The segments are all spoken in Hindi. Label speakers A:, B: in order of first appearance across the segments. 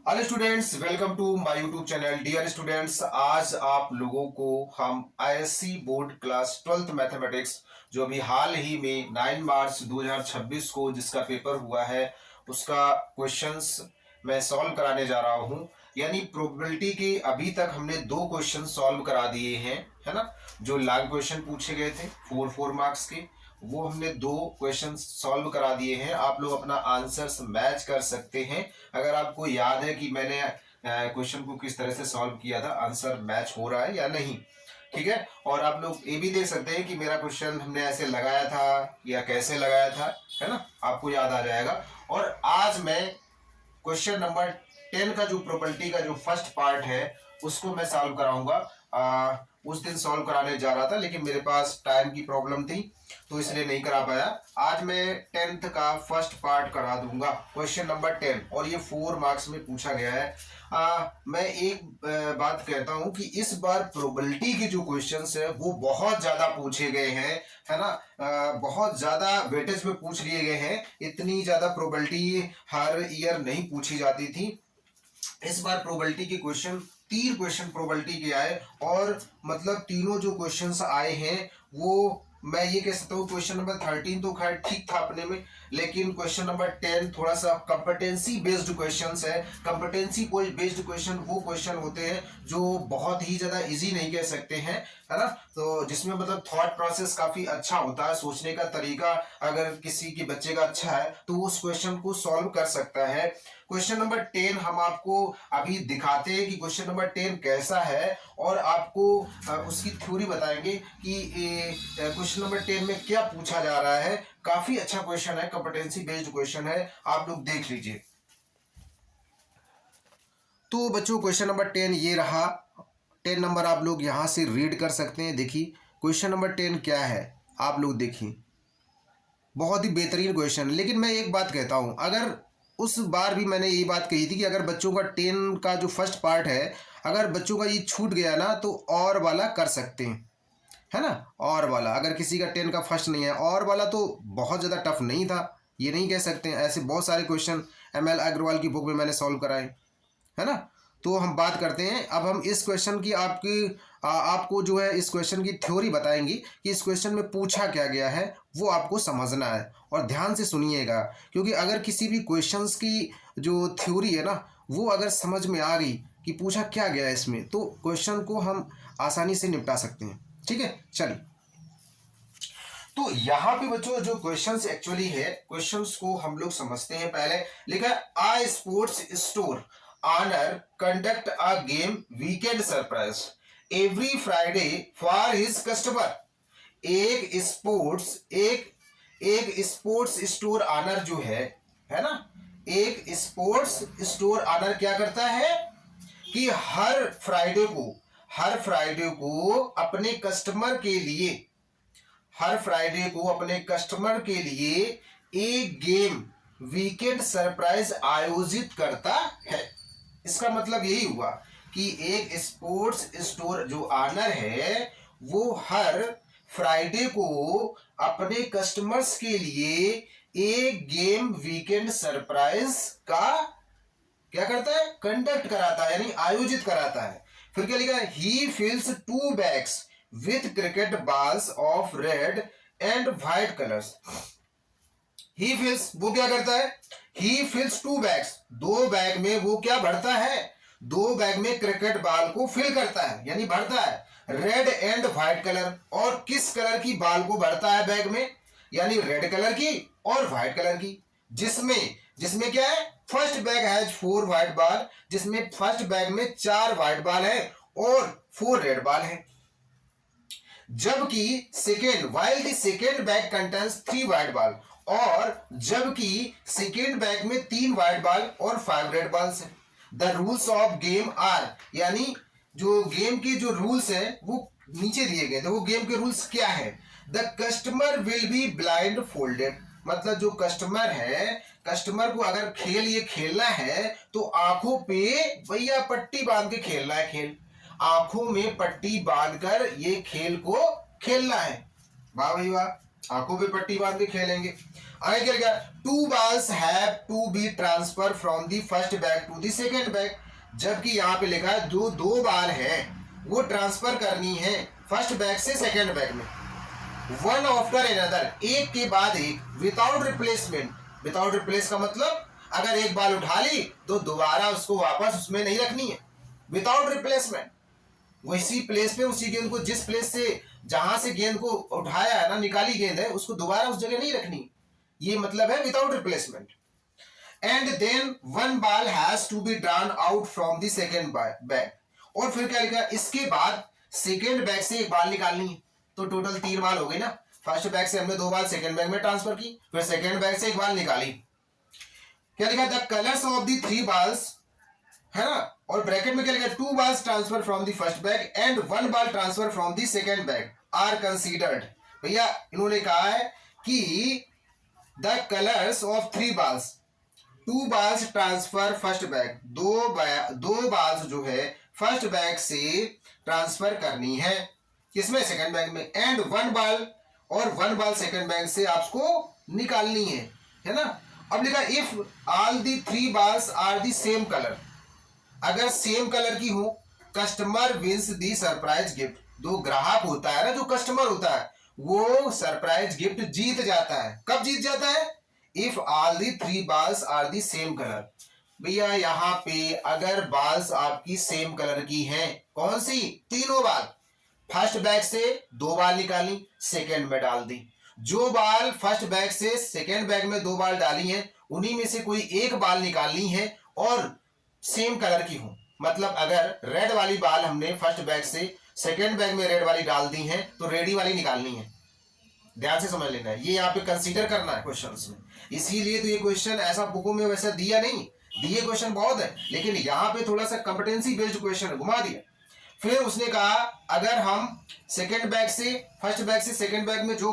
A: Hello students, welcome to my YouTube channel. Dear students, आज आप लोगों को हम ISC board class 12th mathematics जो अभी हाल ही में 9 मार्च 2026 को जिसका पेपर हुआ है उसका क्वेश्चंस मैं सॉल्व कराने जा रहा हूं। यानी प्रोबेबिलिटी के अभी तक हमने 2 क्वेश्चन सॉल्व करा दिए हैं, है ना। जो लॉन्ग क्वेश्चन पूछे गए थे 4 मार्क्स के, वो हमने 2 क्वेश्चन सॉल्व करा दिए हैं। आप लोग अपना आंसर्स मैच कर सकते हैं। अगर आपको याद है कि मैंने क्वेश्चन को किस तरह से सॉल्व किया था, आंसर मैच हो रहा है या नहीं, ठीक है। और आप लोग ये भी देख सकते हैं कि मेरा क्वेश्चन हमने ऐसे लगाया था या कैसे लगाया था, है ना, आपको याद आ जाएगा। और आज मैं क्वेश्चन नंबर 10 का जो प्रोबेबिलिटी का जो फर्स्ट पार्ट है उसको मैं सॉल्व कराऊंगा। उस दिन सॉल्व कराने जा रहा था लेकिन मेरे पास टाइम की प्रॉब्लम थी तो इसलिए नहीं करा पाया। आज मैं 10th का फर्स्ट पार्ट करा दूंगा, क्वेश्चन नंबर 10, और ये 4 मार्क्स में पूछा गया है। मैं एक बात कहता हूं कि इस बार प्रोबेबिलिटी के जो क्वेश्चंस है वो बहुत ज्यादा पूछे गए हैं, है ना। बहुत ज्यादा वेटेज में पूछ लिए गए हैं। इतनी ज्यादा प्रोबेबिलिटी हर ईयर नहीं पूछी जाती थी। इस बार प्रोबेबिलिटी के क्वेश्चन 3 क्वेश्चन प्रोबेबिलिटी के आए, और मतलब तीनों जो क्वेश्चंस आए हैं वो मैं ये कह सकता हूँ क्वेश्चन नंबर 13 तो खैर ठीक था अपने में, लेकिन क्वेश्चन नंबर 10 थोड़ा सा कंपटेंसी बेस्ड क्वेश्चंस है। कंपटेंसी बेस्ड क्वेश्चन वो क्वेश्चन होते हैं जो बहुत ही ज्यादा इजी नहीं कह सकते हैं, है ना। तो जिसमें मतलब थॉट प्रोसेस काफी अच्छा होता है, सोचने का तरीका अगर किसी के बच्चे का अच्छा है तो उस क्वेश्चन को सॉल्व कर सकता है। क्वेश्चन नंबर 10 हम आपको अभी दिखाते हैं कि क्वेश्चन नंबर 10 कैसा है, और आपको उसकी थ्योरी बताएंगे कि क्वेश्चन नंबर 10 में क्या पूछा जा रहा है। काफी अच्छा क्वेश्चन है, कॉम्पिटेंसी बेस्ड क्वेश्चन है, आप लोग देख लीजिए। तो बच्चों क्वेश्चन नंबर 10 ये रहा। 10 नंबर आप लोग यहां से रीड कर सकते हैं। देखिए क्वेश्चन नंबर 10 क्या है, आप लोग देखिए। बहुत ही बेहतरीन क्वेश्चन। लेकिन मैं एक बात कहता हूं, अगर उस बार भी मैंने यही बात कही थी कि अगर बच्चों का 10 का जो फर्स्ट पार्ट है, अगर बच्चों का ये छूट गया ना तो और वाला कर सकते हैं, है ना। और वाला अगर किसी का 10 का फर्स्ट नहीं है, और वाला तो बहुत ज़्यादा टफ नहीं था, ये नहीं कह सकते हैं। ऐसे बहुत सारे क्वेश्चन ML अग्रवाल की बुक में मैंने सॉल्व कराए, है ना। तो हम बात करते हैं, अब हम इस क्वेश्चन की आपको जो है इस क्वेश्चन की थ्योरी बताएंगी कि इस क्वेश्चन में पूछा क्या गया है, वो आपको समझना है। और ध्यान से सुनिएगा, क्योंकि अगर किसी भी क्वेश्चंस की जो थ्योरी है ना वो अगर समझ में आ गई कि पूछा क्या गया है इसमें, तो क्वेश्चन को हम आसानी से निपटा सकते हैं। ठीक है, चलिए। तो यहाँ पे बच्चों जो क्वेश्चंस एक्चुअली है, क्वेश्चंस को हम लोग समझते हैं। पहले लिखा है a sports store owner conduct a game weekend surprise every Friday for his customer. एक एक स्पोर्ट्स स्टोर ऑनर जो है ना, एक स्पोर्ट्स स्टोर ऑनर क्या करता है कि हर फ्राइडे को अपने कस्टमर के लिए हर फ्राइडे को अपने कस्टमर के लिए एक गेम वीकेंड सरप्राइज आयोजित करता है। इसका मतलब यही हुआ कि एक स्पोर्ट्स स्टोर जो ऑनर है वो हर फ्राइडे को अपने कस्टमर्स के लिए एक गेम वीकेंड सरप्राइज का क्या करता है, कंडक्ट कराता है, यानी आयोजित कराता है। फिर क्या लिखा है, he fills 2 bags with cricket balls of red and white colours. He fills वो क्या करता है, ही फिल्स 2 बैग्स, 2 बैग में वो क्या भरता है, 2 बैग में क्रिकेट बॉल को फिल करता है, यानी भरता है। रेड एंड व्हाइट कलर, और किस कलर की बॉल को भरता है बैग में, यानी रेड कलर की और व्हाइट कलर की। जिसमें जिसमें क्या है, first bag has 4 white ball, जिसमें फर्स्ट बैग में 4 व्हाइट बॉल है और 4 रेड बॉल है। जबकि while the second bag contains 3 white ball, और जबकि सेकेंड बैग में 3 व्हाइट बॉल और 5 रेड बॉल्स हैं। The rules of game are, यानी जो गेम के जो रूल्स हैं वो नीचे दिए गए थे। वो गेम के रूल्स क्या है, the customer will be blind folded, मतलब जो कस्टमर है, कस्टमर को अगर खेल ये खेलना है तो आंखों पे भैया पट्टी बांध के खेलना है। खेल आंखों में पट्टी बांधकर ये खेल को खेलना है। वाह भाई वाह, आंखों पे पट्टी बांध के खेलेंगे। आगे क्या लिखा, two balls have to be transfer from the first bag to the second bag. जबकि यहाँ पे लिखा है जो दो बाल है वो ट्रांसफर करनी है फर्स्ट बैग से सेकेंड बैग में, वन आफ्टर अनदर, एक के बाद एक, विदाउट रिप्लेसमेंट। विदाउट रिप्लेस का मतलब अगर एक बाल उठा ली तो दोबारा उसको वापस उसमें नहीं रखनी है, विदाउट रिप्लेसमेंट। वैसी प्लेस पे उसी गेंद को, जिस प्लेस से जहां से गेंद को उठाया है ना, निकाली गेंद है, उसको दोबारा उस जगह नहीं रखनी, ये मतलब है without replacement. And then one ball has to be drawn out from the second bag. और फिर क्या लिखा, इसके बाद सेकेंड बैग से एक बाल निकालनी है। तो टोटल 3 बाल हो गई ना, फर्स्ट बैग से हमने 2 बाल सेकेंड बैग में ट्रांसफर की, फिर सेकेंड बैग से एक बाल निकाली। क्या लिखा, the colours of the 3 balls, है ना, और ब्रैकेट में क्या लिखा, 2 balls transfer from the first bag and 1 ball transfer from the second bag are considered. भैया इन्होंने कहा है कि the colours of 3 balls, 2 balls transfer first bag, दो बाल्स जो है फर्स्ट बैग से ट्रांसफर करनी है, किसमें, सेकंड बैग में, एंड 1 बाल, और 1 बाल सेकंड बैग से आपको निकालनी है ना। अब लिखा if all the 3 balls are the same colour, अगर सेम कलर की हो, customer wins the surprise gift. दो ग्राहक होता है ना, जो कस्टमर होता है वो सरप्राइज गिफ्ट जीत जाता है। कब जीत जाता है, if all the 3 balls are the same colour. भैया यहाँ पे अगर बाल्स आपकी सेम कलर की हैं, कौन सी, तीनों बाल, फर्स्ट बैग से 2 बाल निकाली, सेकेंड में डाल दी, जो बाल फर्स्ट बैग से सेकेंड बैग में 2 बाल डाली हैं उन्हीं में से कोई एक बाल निकालनी है और सेम कलर की हो। मतलब अगर रेड वाली बाल हमने फर्स्ट बैग से सेकेंड बैग में रेड वाली डाल दी है तो रेड वाली निकालनी है। ध्यान से समझ लेना है, ये यहाँ पे कंसीडर करना है क्वेश्चंस में। इसीलिए तो ये क्वेश्चन ऐसा बुकों में वैसा दिया नहीं, दिए क्वेश्चन बहुत है, लेकिन यहाँ पे थोड़ा सा कॉम्पिटेंसी बेस्ड क्वेश्चन घुमा दिया। फिर उसने कहा अगर हम सेकेंड बैग से फर्स्ट बैग से सेकेंड बैग में जो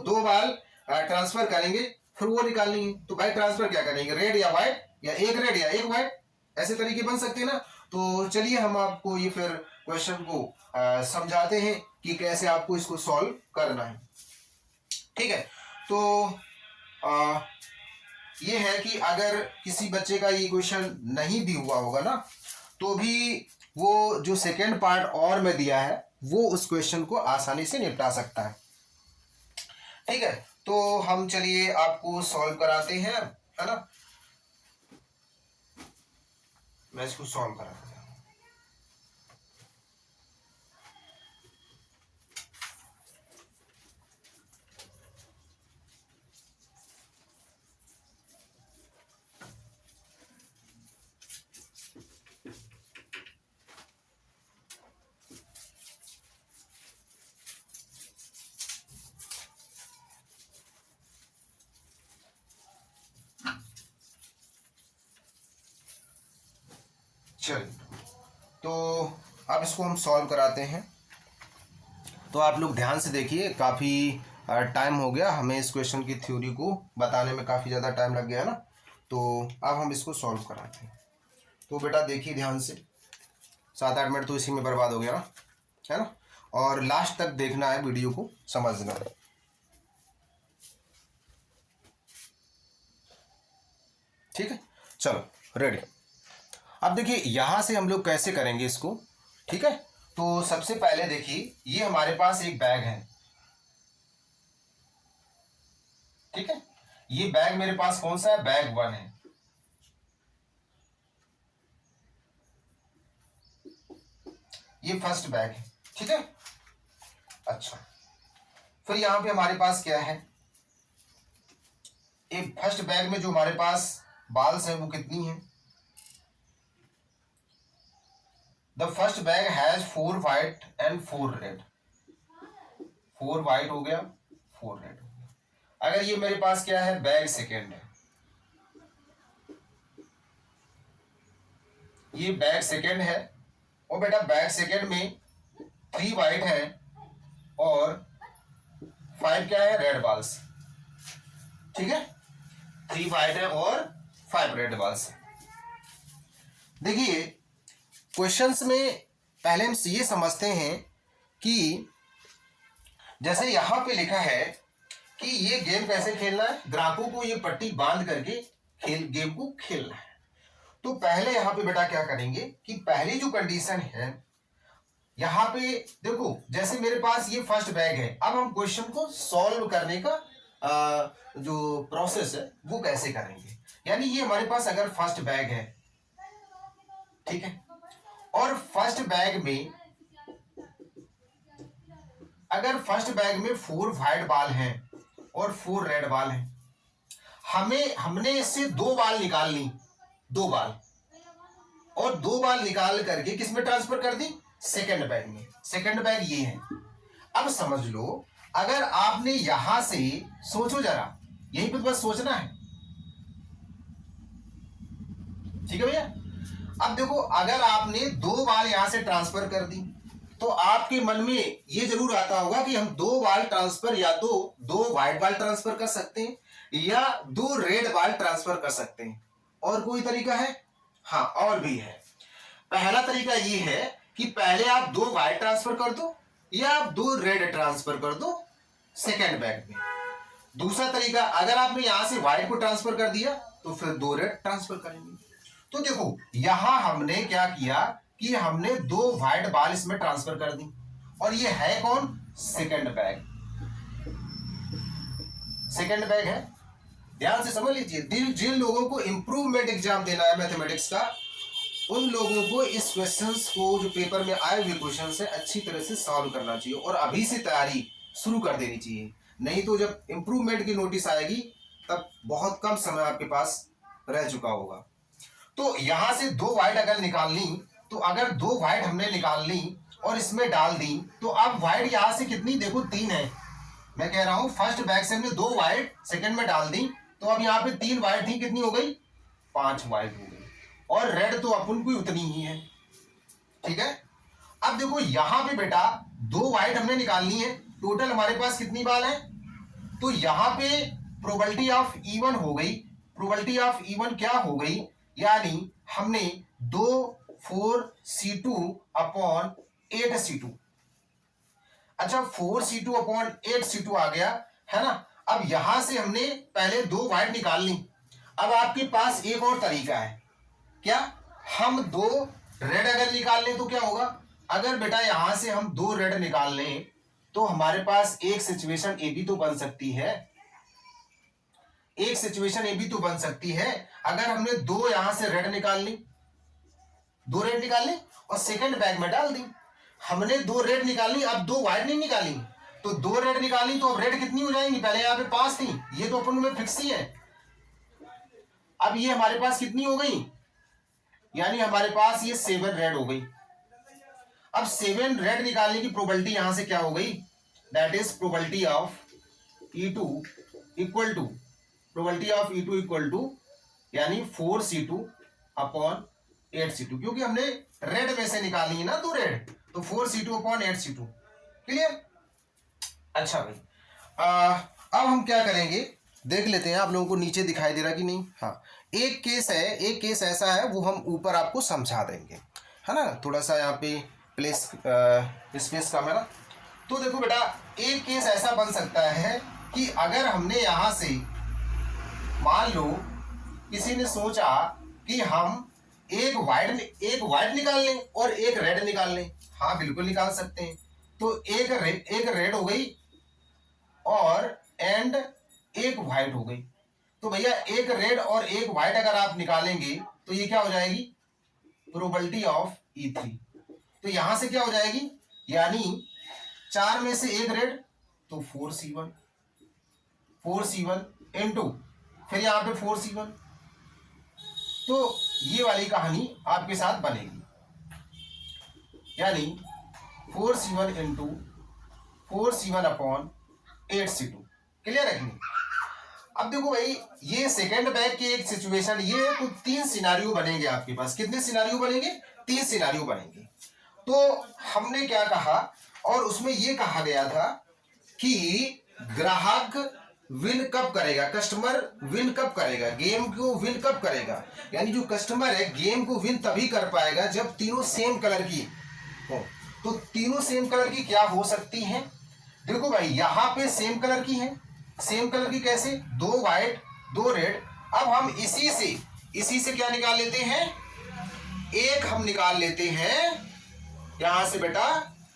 A: 2 बाल ट्रांसफर करेंगे फिर वो निकालनी है, तो भाई ट्रांसफर क्या करेंगे, रेड या व्हाइट, या एक रेड या एक व्हाइट, ऐसे तरीके बन सकते हैं ना। तो चलिए हम आपको ये फिर क्वेश्चन को समझाते हैं कि कैसे आपको इसको सॉल्व करना है। ठीक है, तो ये है कि अगर किसी बच्चे का ये क्वेश्चन नहीं भी हुआ होगा ना, तो भी वो जो सेकेंड पार्ट और में दिया है वो उस क्वेश्चन को आसानी से निपटा सकता है। ठीक है, तो हम चलिए आपको सॉल्व कराते हैं, है ना, मैं इसको सॉल्व कराता हूं। चलिए, तो अब इसको हम सॉल्व कराते हैं। तो आप लोग ध्यान से देखिए, काफ़ी टाइम हो गया हमें इस क्वेश्चन की थ्योरी को बताने में, काफ़ी ज़्यादा टाइम लग गया ना, तो अब हम इसको सॉल्व कराते हैं। तो बेटा देखिए ध्यान से, 7-8 मिनट तो इसी में बर्बाद हो गया ना, है ना, और लास्ट तक देखना है, वीडियो को समझना है। ठीक है, चलो रेडी। अब देखिए यहां से हम लोग कैसे करेंगे इसको। ठीक है, तो सबसे पहले देखिए ये हमारे पास एक बैग है। ठीक है, ये बैग मेरे पास कौन सा है, बैग 1 है। ये फर्स्ट बैग है। ठीक है, अच्छा, फिर यहां पे हमारे पास क्या है, एक फर्स्ट बैग में जो हमारे पास बाल्स हैं वो कितनी है, the first bag has 4 white and 4 red. 4 white हो गया, 4 रेड हो गया। अगर ये मेरे पास क्या है, बैग सेकेंड है, ये बैग सेकेंड है, और बेटा बैग सेकेंड में 3 व्हाइट है और 5 क्या है, रेड बाल्स। ठीक है, 3 व्हाइट है और 5 रेड बाल्स। देखिए क्वेश्चंस में पहले हम ये समझते हैं कि जैसे यहाँ पे लिखा है कि ये गेम कैसे खेलना है, ग्राहकों को ये पट्टी बांध करके गेम को खेलना है। तो पहले यहाँ पे बेटा क्या करेंगे कि पहली जो कंडीशन है यहाँ पे देखो, जैसे मेरे पास ये फर्स्ट बैग है, अब हम क्वेश्चन को सॉल्व करने का जो प्रोसेस है वो कैसे करेंगे। यानी ये हमारे पास अगर फर्स्ट बैग है, ठीक है, और फर्स्ट बैग में अगर फर्स्ट बैग में 4 व्हाइट बाल हैं और 4 रेड बाल हैं, हमने इससे 2 बाल निकाल ली, 2 बाल, और 2 बाल निकाल करके किस में ट्रांसफर कर दी, सेकंड बैग में। सेकंड बैग ये है। अब समझ लो, अगर आपने यहां से, सोचो जरा, यहीं पे बस सोचना है, ठीक है भैया। अब देखो, अगर आपने 2 बाल यहां से ट्रांसफर कर दी तो आपके मन में ये जरूर आता होगा कि हम 2 बाल ट्रांसफर या तो 2 व्हाइट बाल ट्रांसफर कर सकते हैं या 2 रेड बाल ट्रांसफर कर सकते हैं। और कोई तरीका है? हाँ, और भी है। पहला तरीका ये है कि पहले आप 2 व्हाइट ट्रांसफर कर दो या आप 2 रेड ट्रांसफर कर दो सेकेंड बैग में। दूसरा तरीका, अगर आपने यहां से व्हाइट को ट्रांसफर कर दिया तो फिर 2 रेड ट्रांसफर करेंगे। तो देखो, यहां हमने क्या किया कि हमने 2 व्हाइट बाल इसमें ट्रांसफर कर दी, और ये है कौन, सेकेंड बैग। सेकेंड बैग है, ध्यान से समझ लीजिए। जिन लोगों को इंप्रूवमेंट एग्जाम देना है मैथमेटिक्स का, उन लोगों को इस क्वेश्चंस को, जो पेपर में आए हुए क्वेश्चन है, अच्छी तरह से सॉल्व करना चाहिए और अभी से तैयारी शुरू कर देनी चाहिए। नहीं तो जब इंप्रूवमेंट की नोटिस आएगी तब बहुत कम समय आपके पास रह चुका होगा। तो यहां से 2 व्हाइट अगर निकाल ली, तो अगर 2 व्हाइट हमने निकाल ली और इसमें डाल दी, तो अब व्हाइट यहां से कितनी, देखो 3 है। मैं कह रहा हूं फर्स्ट बैग से हमने 2 व्हाइट सेकंड में डाल दी, तो अब यहाँ पे 3 व्हाइट थी, कितनी हो गई, 5 व्हाइट हो गई, और रेड तो अपन को उतनी ही है, ठीक है। अब देखो यहां पे बेटा 2 व्हाइट हमने निकाल ली है, टोटल हमारे पास कितनी बाल है, तो यहां पे प्रोबेबिलिटी ऑफ इवन हो गई। प्रोबेबिलिटी ऑफ इवन क्या हो गई, यानी हमने 2 4c2 अपॉन 8c2, अच्छा 4c2 अपॉन 8c2 आ गया है ना। अब यहां से हमने पहले 2 व्हाइट निकाल ली। अब आपके पास एक और तरीका है, क्या, हम 2 रेड अगर निकाल लें तो क्या होगा। अगर बेटा यहां से हम 2 रेड निकाल लें तो हमारे पास एक सिचुएशन ए भी तो बन सकती है, एक सिचुएशन ए भी तो बन सकती है। अगर हमने 2 यहां से रेड निकाल ली, 2 रेड निकाल ली और सेकंड बैग में डाल दी। हमने 2 रेड निकाल ली, अब 2 व्हाइट नहीं निकाली, तो 2 रेड निकाली तो अब रेड कितनी हो जाएंगी, पहले यहाँ पे 5 थी, ये तो अपन में फिक्स ही है। अब ये हमारे पास कितनी हो गई, यानी हमारे पास ये 7 रेड हो गई। अब 7 रेड निकालने की प्रोबेबिलिटी यहां से क्या हो गई, that is probability of E2 equal to, probability of E2 equal to, यानी 4c2 अपॉन 8c2, क्योंकि हमने रेड में से निकाली है ना 2 रेड, तो 4c2 अपॉन 8c2। क्लियर? अच्छा भाई, अब हम क्या करेंगे देख लेते हैं, आप लोगों को नीचे दिखाई दे रहा कि नहीं। हाँ, एक केस है, एक केस ऐसा है, वो हम ऊपर आपको समझा देंगे, है ना। थोड़ा सा यहाँ पे प्लेस स्पेस कम है ना। तो देखो बेटा, एक केस ऐसा बन सकता है कि अगर हमने यहाँ से, मान लो किसी ने सोचा कि हम एक व्हाइट निकाल लें और एक रेड निकाल लें। हाँ बिल्कुल निकाल सकते हैं। तो एक रेड हो गई और एंड एक व्हाइट हो गई। तो भैया एक रेड और एक व्हाइट अगर आप निकालेंगे तो ये क्या हो जाएगी, प्रोबेबिलिटी ऑफ E3। तो यहां से क्या हो जाएगी, यानी 4 में से एक रेड तो 4c1 इनटू फिर यहां पे 4c1। तो ये वाली कहानी आपके साथ बनेगी, यानी 4c1 into 4c1 upon 8c2। Clear है कि नहीं? अब देखो भाई, ये सेकेंड बैग की एक सिचुएशन ये है, तो 3 सिनारियो बनेंगे आपके पास। कितने सिनारियो बनेंगे, 3 सिनारियो बनेंगे। तो हमने क्या कहा, और उसमें ये कहा गया था कि ग्राहक विन कब करेगा, कस्टमर विन कब करेगा, गेम को विन कब करेगा। यानी जो कस्टमर है गेम को विन तभी कर पाएगा जब तीनों सेम कलर की हो। तो तीनों सेम कलर की क्या हो सकती हैं, देखो भाई यहाँ पे सेम कलर की है, सेम कलर की कैसे, दो व्हाइट दो रेड। अब हम इसी से क्या निकाल लेते हैं, एक हम निकाल लेते हैं यहां से बेटा,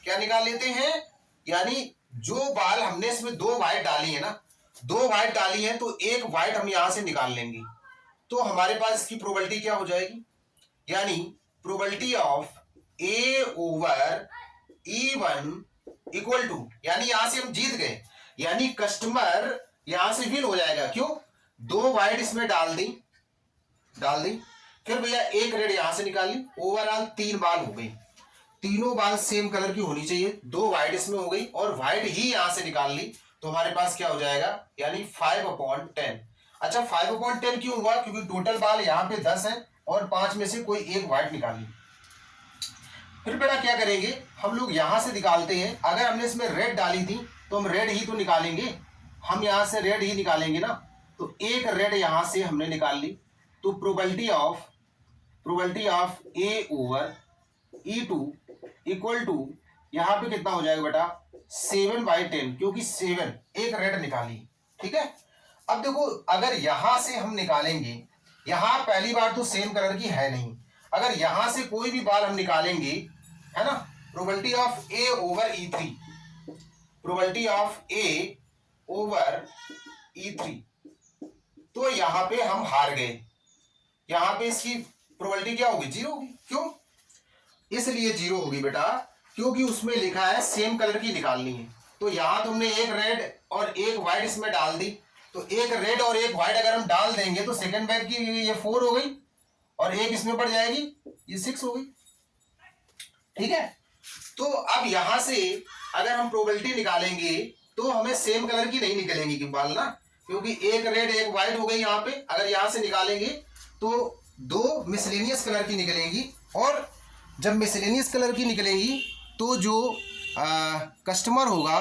A: क्या निकाल लेते हैं, यानी जो बाल हमने इसमें दो व्हाइट डाली है ना, दो व्हाइट डाली है तो एक व्हाइट हम यहां से निकाल लेंगे, तो हमारे पास इसकी प्रोबेबिलिटी क्या हो जाएगी, यानी probability of A over E1 equal to, यानी यहां से हम जीत गए, यानी कस्टमर यहां से विन हो जाएगा। क्यों, दो व्हाइट इसमें डाल दी, फिर भैया एक रेड यहां से निकाल ली, ओवरऑल तीन बाल हो गई, तीनों बाल सेम कलर की होनी चाहिए, दो व्हाइट इसमें हो गई और व्हाइट ही यहां से निकाल ली, तो हमारे पास क्या हो जाएगा, यानी 5/10। अच्छा 5/10 क्यों हुआ, क्योंकि टोटल बाल यहाँ पे 10 है और 5 में से कोई एक व्हाइट निकाल ली। फिर बेटा क्या करेंगे, हम लोग यहां से निकालते हैं, अगर हमने इसमें रेड डाली थी तो हम रेड ही तो निकालेंगे, हम यहां से रेड ही निकालेंगे ना, तो एक रेड यहां से हमने निकाल ली, तो probability of A over E2 equal to, यहां पे कितना हो जाएगा बेटा, 7/10, क्योंकि 7 एक रेड निकाली, ठीक है। अब देखो अगर यहां से हम निकालेंगे, यहां पहली बार तो सेम कलर की है नहीं, अगर यहां से कोई भी बाल हम निकालेंगे, है ना, probability of A over E3, probability of A over E3, तो यहां पे हम हार गए, यहां पे इसकी प्रोबेबिलिटी क्या होगी, जीरो होगी। क्यों, इसलिए जीरो होगी बेटा, क्योंकि उसमें लिखा है सेम कलर की निकालनी है, तो यहां तुमने एक रेड और एक व्हाइट इसमें डाल दी, तो एक रेड और एक व्हाइट अगर हम डाल देंगे तो सेकंड बैग की ये 4 हो गई और एक इसमें पड़ जाएगी, ये 6 हो गई, ठीक है। तो अब यहां से अगर हम प्रोबेबिलिटी निकालेंगे तो हमें सेम कलर की नहीं निकलेंगी कि बाल ना, क्योंकि एक रेड एक व्हाइट हो गई यहाँ पे, अगर यहां से निकालेंगे तो दो मिसलेनियस कलर की निकलेंगी, और जब मिसलेनियस कलर की निकलेंगी तो जो कस्टमर होगा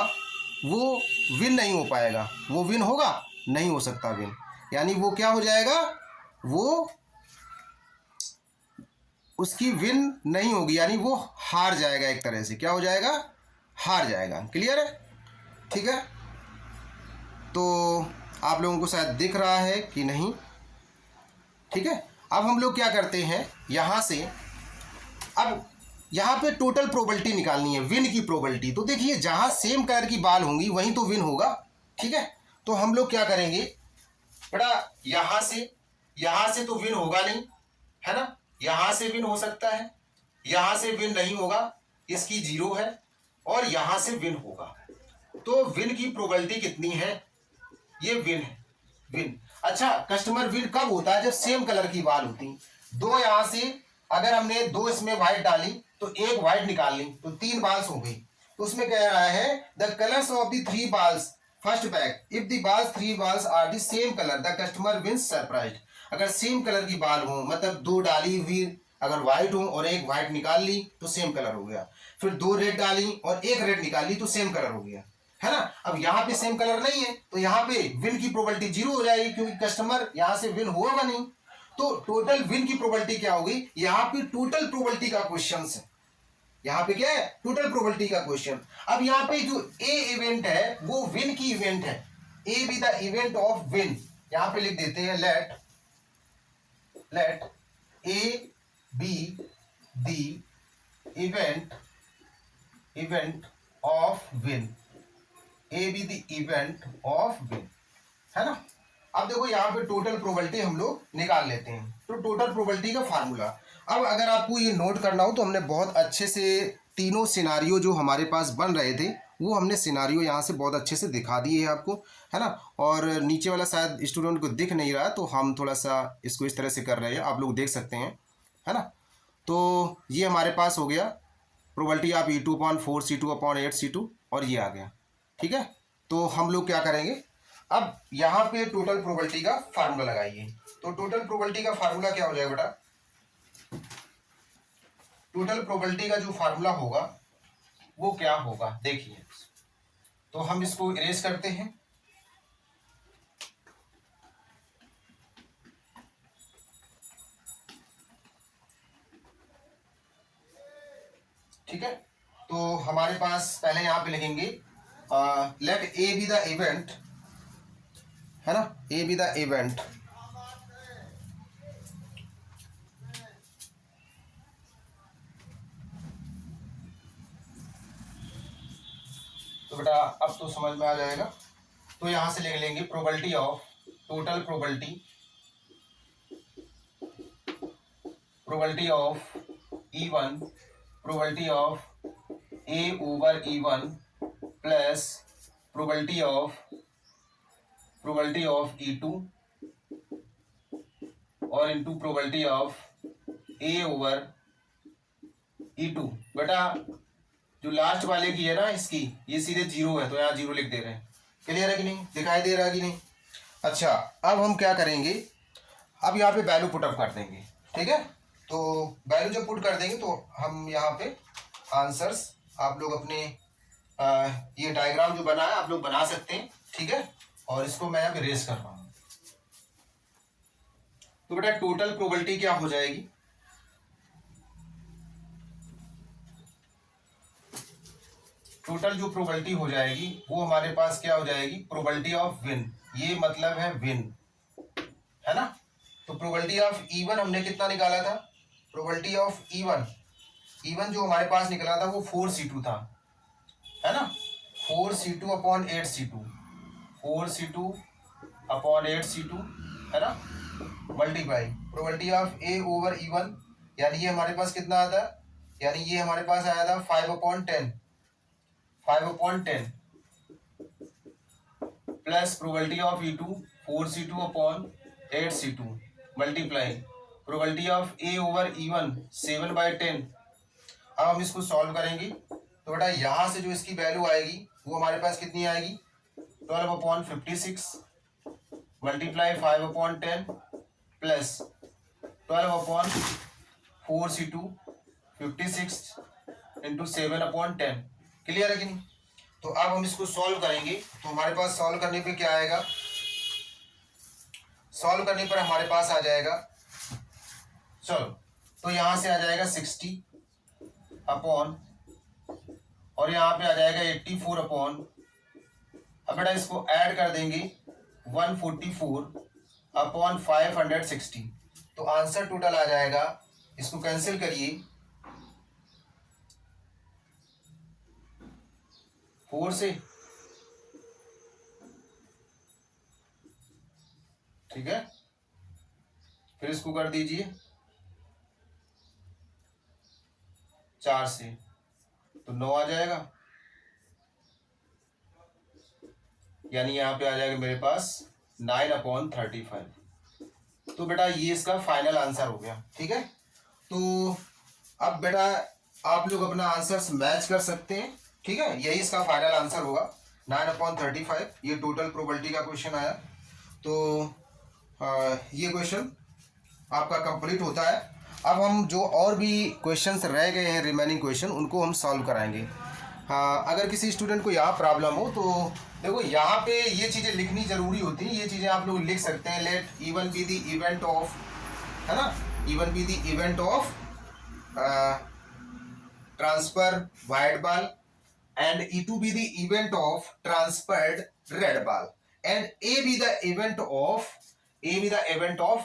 A: वो विन नहीं हो पाएगा, वो विन होगा नहीं हो सकता विन, यानी वो क्या हो जाएगा, वो उसकी विन नहीं होगी, यानी वो हार जाएगा, एक तरह से क्या हो जाएगा, हार जाएगा। क्लियर है, ठीक है। तो आप लोगों को शायद दिख रहा है कि नहीं, ठीक है। अब हम लोग क्या करते हैं, यहां से अब यहाँ पे टोटल प्रोबेबिलिटी निकालनी है, विन की प्रोबेबिलिटी, तो देखिए जहां सेम कलर की बाल होंगी वहीं तो विन होगा, ठीक है। तो हम लोग क्या करेंगे बेटा, यहां से तो विन होगा नहीं, है ना, यहां से विन हो सकता है, यहां से विन नहीं होगा, इसकी जीरो है, और यहां से विन होगा, तो विन की प्रोबेबिलिटी कितनी है, ये विन है, विन। अच्छा कस्टमर विन कब होता है, जब सेम कलर की बाल होती, दो यहां से अगर हमने दो इसमें व्हाइट डाली तो एक व्हाइट निकाल ली, तो तीन बाल्स हो गई, तो उसमें कह रहा है the colours of the three balls first bag, if the balls three balls are the same colour the customer wins surprise. अगर सेम कलर की बाल हो, मतलब दो डाली हुई अगर व्हाइट हो और एक व्हाइट निकाल ली तो सेम कलर हो गया, फिर दो रेड डाली और एक रेड निकाल ली तो सेम कलर हो गया, है ना। अब यहाँ पे सेम कलर नहीं है तो यहाँ पे विन की प्रोबेबिलिटी जीरो हो जाएगी, क्योंकि कस्टमर यहाँ से विन होगा नहीं, तो टोटल विन की प्रोबेबिलिटी क्या होगी, यहाँ पे टोटल प्रोबेबिलिटी का क्वेश्चन है, यहाँ पे क्या है, टोटल प्रोबेबिलिटी का क्वेश्चन। अब यहाँ पे जो ए इवेंट है वो विन की इवेंट है, A B the event of win, यहाँ पे लिख देते हैं let A B the event of win, A B the event of win, है ना। अब देखो यहाँ पे टोटल प्रोबेबिलिटी हम लोग निकाल लेते हैं, तो टोटल प्रोबेबिलिटी का फार्मूला, अब अगर आपको ये नोट करना हो तो हमने बहुत अच्छे से तीनों सिनारियो जो हमारे पास बन रहे थे वो हमने सिनारियो यहाँ से बहुत अच्छे से दिखा दिए है आपको, है ना। और नीचे वाला शायद स्टूडेंट को दिख नहीं रहा, तो हम थोड़ा सा इसको इस तरह से कर रहे हैं, आप लोग देख सकते हैं, है ना। तो ये हमारे पास हो गया probability of E2/4 C2/8 C2, और ये आ गया, ठीक है। तो हम लोग क्या करेंगे, अब यहाँ पे टोटल प्रोबेबिलिटी का फार्मूला लगाइए, तो टोटल प्रोबेबिलिटी का फार्मूला क्या हो जाएगा बेटा, टोटल प्रोबेबिलिटी का जो फार्मूला होगा वो क्या होगा, देखिए, तो हम इसको इरेज करते हैं, ठीक है। तो हमारे पास पहले यहाँ पे लिखेंगे let A B the event, है ना, ए बी द इवेंट तो बेटा अब तो समझ में आ जाएगा। तो यहां से लिख लेंगे probability of, total probability of E1, probability of A over E1 plus probability of E2 और into probability of A over E2। बेटा जो लास्ट वाले की है ना, इसकी ये सीधे जीरो है, तो यहाँ जीरो लिख दे रहे हैं। क्लियर है कि नहीं, दिखाई दे रहा है कि नहीं? अच्छा, अब हम क्या करेंगे, अब यहाँ पे वैल्यू पुटअप कर देंगे, ठीक है। तो वैल्यू जब पुट कर देंगे तो हम यहाँ पे आंसर्स, आप लोग अपने ये डायग्राम जो बना है आप लोग बना सकते हैं, ठीक है। और इसको मैं अब इरेज कर रहा हूँ। तो बेटा टोटल प्रोबेबिलिटी क्या हो जाएगी, टोटल जो प्रोबेबिलिटी हो जाएगी वो हमारे पास क्या हो जाएगी, प्रोबेबिलिटी ऑफ विन, ये मतलब है विन, है ना। तो प्रोबेबिलिटी ऑफ E1 हमने कितना निकाला था, प्रोबेबिलिटी ऑफ E1 जो हमारे पास निकला था वो 4C2 था, है ना। 4C2 upon 8C2, 4C2 upon 8C2, है ना, multiply probability of A over E1, यानी ये हमारे पास कितना आता है, यानी ये हमारे पास आया था 5/10, 5/10 plus probability of E2 4C2 upon 8C2 multiply probability of A over E1 7/10। अब हम इसको सॉल्व करेंगे तो बेटा यहाँ से जो इसकी वैल्यू आएगी वो हमारे पास कितनी आएगी, 12/56 multiply 5/10 plus 12/4C2 56 into 7/10। Clear है कि नहीं? तो अब हम इसको सॉल्व करेंगे तो हमारे पास सॉल्व करने पे क्या आएगा, सॉल्व करने पर हमारे पास आ जाएगा, चलो तो यहां से आ जाएगा 60 अपॉन, और यहाँ पे आ जाएगा 84 अपॉन, अब बेटा इसको ऐड कर देंगे 144 अपॉन 560, तो आंसर टोटल आ जाएगा, इसको कैंसिल करिए, 4 से, ठीक है, फिर इसको कर दीजिए 4 से, तो 9 आ जाएगा, यानी यहाँ पे आ जाएगा मेरे पास 9/35। तो बेटा ये इसका फाइनल आंसर हो गया, ठीक है। तो अब बेटा आप लोग अपना आंसर्स मैच कर सकते हैं, ठीक है, यही इसका फाइनल आंसर होगा 9/35। ये टोटल प्रोबेबिलिटी का क्वेश्चन आया। तो ये क्वेश्चन आपका कंप्लीट होता है। अब हम जो और भी क्वेश्चंस रह गए हैं, रिमेनिंग क्वेश्चन, उनको हम सॉल्व कराएंगे। हाँ, अगर किसी स्टूडेंट को यहाँ प्रॉब्लम हो तो देखो यहाँ पे ये चीज़ें लिखनी ज़रूरी होती हैं, ये चीज़ें आप लोग लिख सकते हैं। Let E1 be the event of, है ना, E1 be the event of transfer white ball and E2 be the event of transferred red ball and A be the event of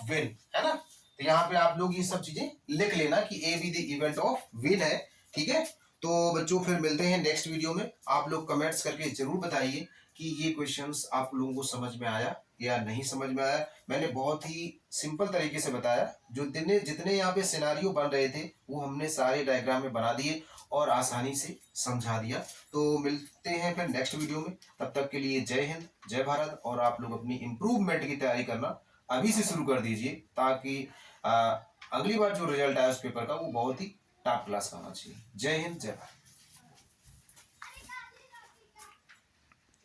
A: win, है ना। तो यहाँ पे आप लोग ये सब चीजें लिख लेना कि A be the event of win है, ठीक है। तो बच्चों फिर मिलते हैं नेक्स्ट वीडियो में। आप लोग कमेंट्स करके जरूर बताइए कि ये क्वेश्चंस आप लोगों को समझ में आया या नहीं समझ में आया। मैंने बहुत ही सिंपल तरीके से बताया, जो जितने यहाँ पे सिनारियो बन रहे थे वो हमने सारे डायग्राम में बना दिए और आसानी से समझा दिया। तो मिलते हैं फिर नेक्स्ट वीडियो में, तब तक के लिए जय हिंद, जय भारत। और आप लोग अपनी इम्प्रूवमेंट की तैयारी करना अभी से शुरू कर दीजिए, ताकि अगली बार जो रिजल्ट आया उस पेपर का वो बहुत ही टॉप क्लास का होना चाहिए। जय हिंद, जय भारत।